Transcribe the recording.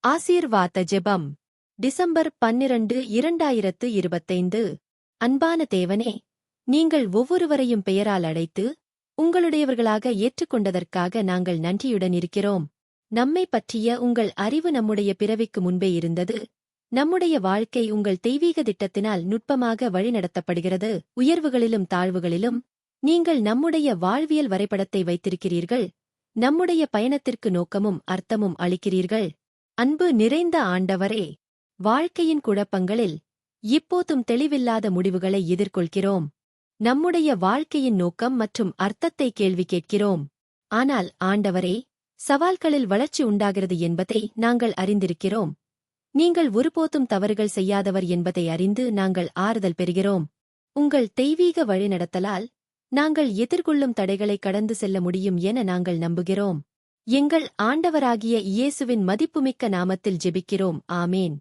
ஆசீர்வாத ஜெபம் டிசம்பர் 12 2025 அன்பான தேவனே, நீங்கள் ஒவ்வொருவரையும் பெயரால் அழைத்து உங்களுடையவர்களாக ஏற்றுக்கொண்டதற்காக நாங்கள் நன்றியுடன் இருக்கிறோம். நம்மை பற்றிய உங்கள் அறிவு நம்முடைய பிறவிக்கு முன்பே இருந்தது. நம்முடைய வாழ்க்கை உங்கள் தெய்வீக திட்டத்தினால் நுட்பமாக வழிநடத்தப்படுகிறது. உயர்வுகளிலும் தாழ்வுகளிலும் நீங்கள் நம்முடைய வாழ்வியல் வரைபடத்தை வைத்திருக்கிறீர்கள். நம்முடைய பயணத்திற்கு நோக்கமும் அர்த்தமும் அளிக்கிறீர்கள். அன்பு நிறைந்த ஆண்டவரே, வாழ்க்கையின் குழப்பங்களில் இப்போதும் தெளிவில்லாத முடிவுகளை எதிர்கொள்கிறோம். நம்முடைய வாழ்க்கையின் நோக்கம் மற்றும் அர்த்தத்தை கேள்வி கேட்கிறோம். ஆனால் ஆண்டவரே, சவால்களில் வளர்ச்சி உண்டாகிறது என்பதை நாங்கள் அறிந்திருக்கிறோம். நீங்கள் ஒருபோதும் தவறுகள் செய்யாதவர் என்பதை அறிந்து நாங்கள் ஆறுதல் பெறுகிறோம். உங்கள் தெய்வீக வழிநடத்தலால் நாங்கள் எதிர்கொள்ளும் தடைகளை கடந்து செல்ல முடியும் என நாங்கள் நம்புகிறோம். எங்கள் ஆண்டவராகிய இயேசுவின் மதிப்புமிக்க நாமத்தில் ஜெபிக்கிறோம். ஆமேன்.